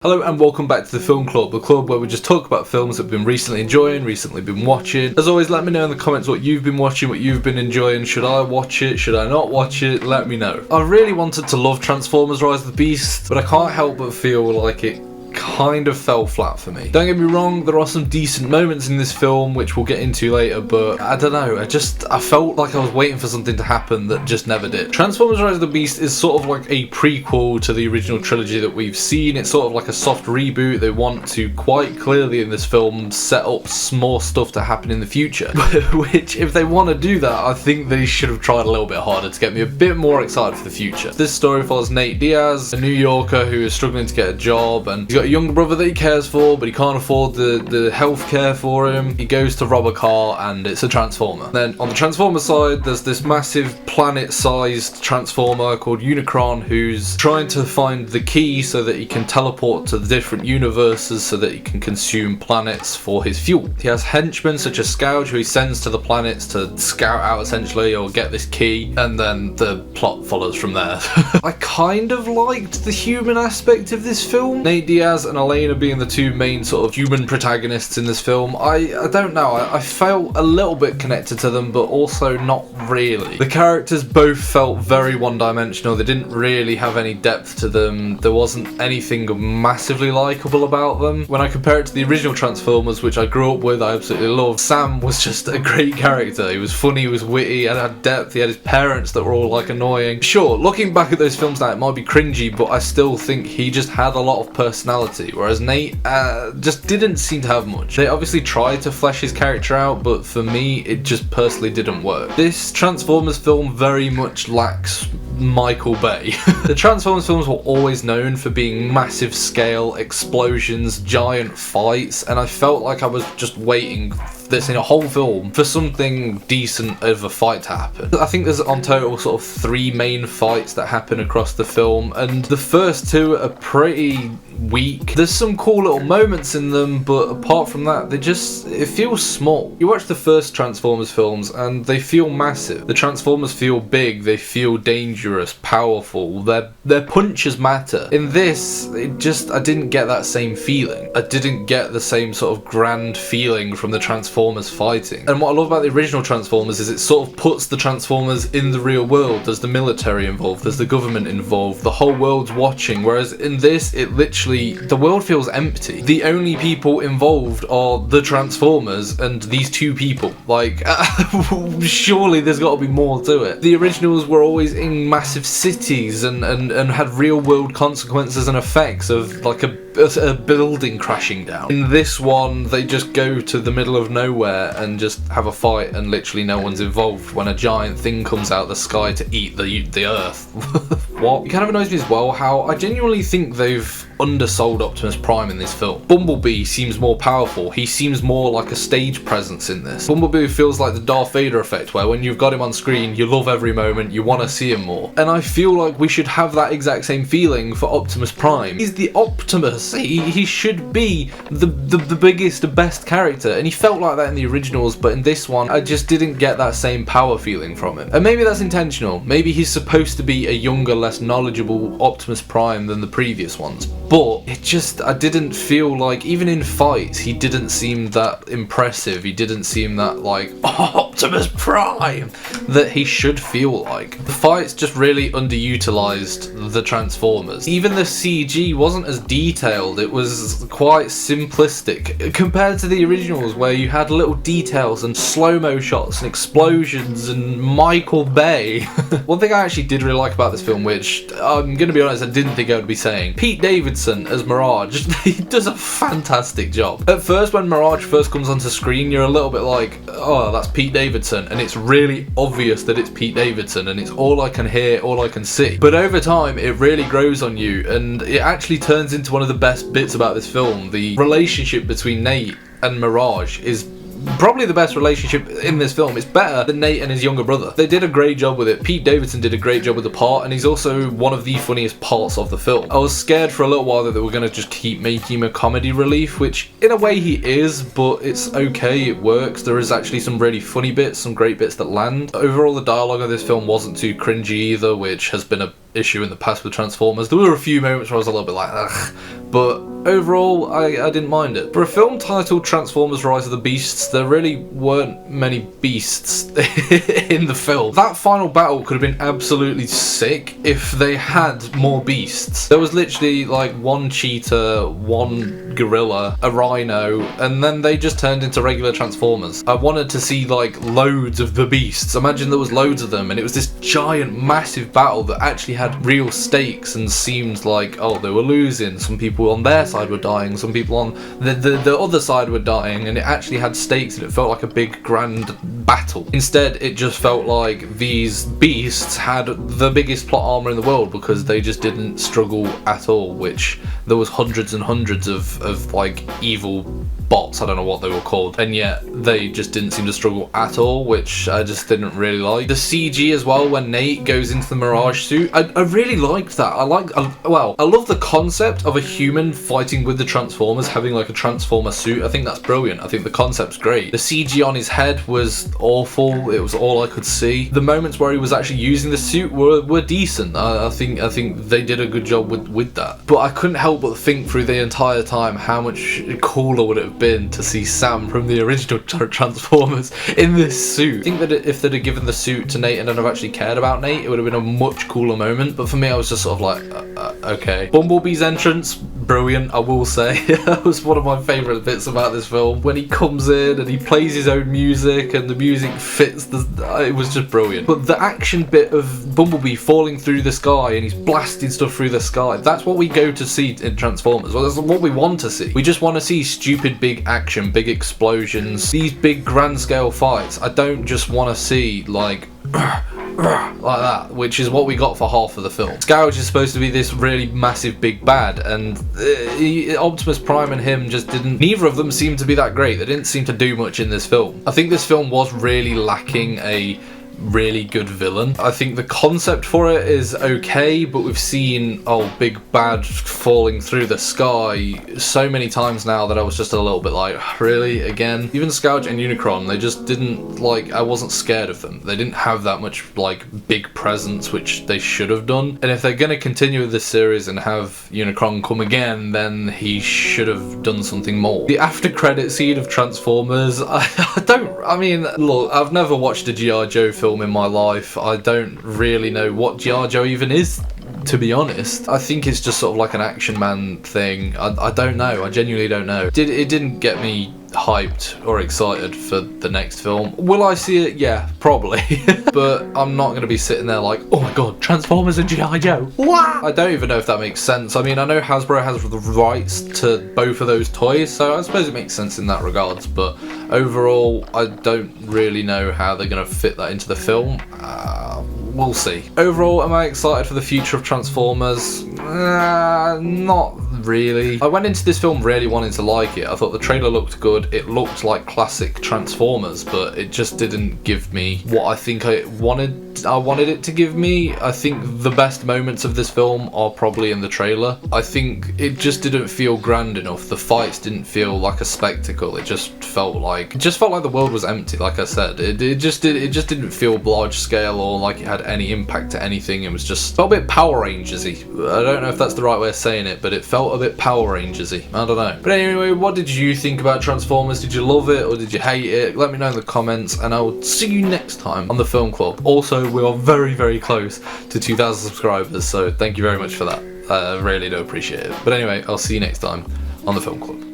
Hello and welcome back to the Film Club, a club where we just talk about films that we've been recently enjoying, recently been watching. As always, let me know in the comments what you've been watching, what you've been enjoying. Should I watch it? Should I not watch it? Let me know. I really wanted to love Transformers Rise of the Beast, but I can't help but feel like it kind of fell flat for me. Don't get me wrong, there are some decent moments in this film which we'll get into later, but I don't know, I felt like I was waiting for something to happen that just never did. Transformers Rise of the Beast is sort of like a prequel to the original trilogy that we've seen. It's sort of like a soft reboot. They want to quite clearly in this film set up more stuff to happen in the future, which if they want to do that, I think they should have tried a little bit harder to get me a bit more excited for the future. This story follows Nate Diaz, a New Yorker who is struggling to get a job, and he's got a younger brother that he cares for, but he can't afford the health care for him. He goes to rob a car and it's a Transformer. Then on the Transformer side, there's this massive planet-sized Transformer called Unicron who's trying to find the key so that he can teleport to the different universes so that he can consume planets for his fuel. He has henchmen such as Scourge who he sends to the planets to scout out essentially or get this key, and then the plot follows from there. I kind of liked the human aspect of this film. Nate Diaz and Elena being the two main sort of human protagonists in this film. I don't know, I felt a little bit connected to them, but also not really. The characters both felt very one-dimensional. They didn't really have any depth to them. There wasn't anything massively likeable about them. When I compare it to the original Transformers, which I grew up with, I absolutely loved, Sam was just a great character. He was funny, he was witty, and had depth. He had his parents that were all like annoying. Sure, looking back at those films now, it might be cringy, but I still think he just had a lot of personality, whereas Nate just didn't seem to have much. They obviously tried to flesh his character out, but for me, it just personally didn't work. This Transformers film very much lacks Michael Bay. The Transformers films were always known for being massive scale explosions, giant fights, and I felt like I was just waiting this in a whole film for something decent of a fight to happen. I think there's on total sort of 3 main fights that happen across the film, and the first 2 are pretty weak. There's some cool little moments in them, but apart from that, it feels small. You watch the first Transformers films and they feel massive. The Transformers feel big, they feel dangerous, powerful, their punches matter. In this, I didn't get that same feeling. I didn't get the same sort of grand feeling from the Transformers fighting. And what I love about the original Transformers is it sort of puts the Transformers in the real world. There's the military involved, there's the government involved, the whole world's watching, whereas in this, it literally, the world feels empty. The only people involved are the Transformers and these 2 people. Like, surely there's got to be more to it. The originals were always in massive cities and had real world consequences and effects of like a building crashing down. In this one, they just go to the middle of nowhere and just have a fight and literally no one's involved when a giant thing comes out of the sky to eat the earth. What? It kind of annoys me as well how I genuinely think they've undersold Optimus Prime in this film. Bumblebee seems more powerful. He seems more like a stage presence in this. Bumblebee feels like the Darth Vader effect, where when you've got him on screen, you love every moment, you want to see him more. And I feel like we should have that exact same feeling for Optimus Prime. He's the Optimus. He should be the biggest, the best character, and he felt like that in the originals, but in this one, I just didn't get that same power feeling from him. And maybe that's intentional. Maybe he's supposed to be a younger, less knowledgeable Optimus Prime than the previous ones. But I didn't feel like, even in fights, he didn't seem that impressive. He didn't seem that like, Optimus Prime, that he should feel like. The fights just really underutilized the Transformers. Even the CG wasn't as detailed. It was quite simplistic compared to the originals, where you had little details and slow-mo shots and explosions and Michael Bay. One thing I actually did really like about this film, which I'm gonna be honest, I didn't think I would be saying, Pete Davidson as Mirage, he does a fantastic job. At first, when Mirage first comes onto screen, you're a little bit like, oh, that's Pete Davidson, and it's really obvious that it's Pete Davidson, and it's all I can hear, all I can see. But over time, it really grows on you, and it actually turns into one of the best bits about this film. The relationship between Nate and Mirage is probably the best relationship in this film. It's better than Nate and his younger brother. They did a great job with it. Pete Davidson did a great job with the part, and he's also one of the funniest parts of the film. I was scared for a little while that they were going to just keep making him a comedy relief, which in a way he is, but it's okay, it works. There is actually some really funny bits, some great bits that land. Overall, the dialogue of this film wasn't too cringy either, which has been a issue in the past with Transformers. There were a few moments where I was a little bit like, ugh, but overall, I didn't mind it. For a film titled Transformers Rise of the Beasts, there really weren't many beasts in the film. That final battle could have been absolutely sick if they had more beasts. There was literally like one cheetah, one gorilla, a rhino, and then they just turned into regular Transformers. I wanted to see like loads of the beasts. Imagine there was loads of them, and it was this giant, massive battle that actually had real stakes and seemed like, oh, they were losing. Some people on their side were dying, some people on the other side were dying, and it actually had stakes and it felt like a big grand battle. Instead, it just felt like these beasts had the biggest plot armor in the world because they just didn't struggle at all, which there was hundreds and hundreds of like evil bots, I don't know what they were called, and yet they just didn't seem to struggle at all, which I just didn't really like. The CG as well, when Nate goes into the Mirage suit, I really liked that. I love the concept of a human fighting with the Transformers, having like a Transformer suit. I think that's brilliant. I think the concept's great. The CG on his head was awful. It was all I could see. The moments where he was actually using the suit were decent. I think they did a good job with that. But I couldn't help but think through the entire time how much cooler would it have been to see Sam from the original Transformers in this suit. I think that if they'd have given the suit to Nate and I'd have actually cared about Nate, it would have been a much cooler moment. But for me, I was just sort of like, okay. Bumblebee's entrance, brilliant, I will say. That was one of my favourite bits about this film. When he comes in and he plays his own music and the music fits, it was just brilliant. But the action bit of Bumblebee falling through the sky and he's blasting stuff through the sky, that's what we go to see in Transformers. Well, that's what we want to see. We just want to see stupid big action, big explosions, these big grand scale fights. I don't just want to see like like that, which is what we got for half of the film. Scourge is supposed to be this really massive big bad, and Optimus Prime and him just didn't, neither of them seemed to be that great. They didn't seem to do much in this film. I think this film was really lacking a really good villain. I think the concept for it is okay, but we've seen big bad falling through the sky so many times now that I was just a little bit like, really, again? Even Scourge and Unicron, they just didn't, like, I wasn't scared of them. They didn't have that much like big presence, which they should have done. And if they're going to continue with this series and have Unicron come again, then he should have done something more. The after credit scene of Transformers, I mean, look, I've never watched a G.I. Joe film in my life. I don't really know what G.I. Joe even is, to be honest. I think it's just sort of like an Action Man thing. I don't know. I genuinely don't know. It didn't get me hyped or excited for the next film. Will I see it? Yeah, probably. But I'm not going to be sitting there like, oh my god, Transformers and G.I. Joe. What? I don't even know if that makes sense. I mean, I know Hasbro has the rights to both of those toys, so I suppose it makes sense in that regards, but overall, I don't really know how they're going to fit that into the film. We'll see. Overall, am I excited for the future of Transformers? Not really. I went into this film really wanting to like it. I thought the trailer looked good. It looked like classic Transformers, but it just didn't give me what I think I wanted it to give me. I think the best moments of this film are probably in the trailer. I think it just didn't feel grand enough. The fights didn't feel like a spectacle. It just felt like the world was empty. Like I said, it just didn't feel large scale or like it had any impact to anything. It was just felt a bit Power Rangers-y. I don't know if that's the right way of saying it, but it felt a bit Power Rangers-y. I don't know. But anyway, what did you think about Transformers? Did you love it or did you hate it? Let me know in the comments, and I will see you next time on the Film Club. Also, we are very, very close to 2,000 subscribers, so thank you very much for that. I really do appreciate it. But anyway, I'll see you next time on the Film Club.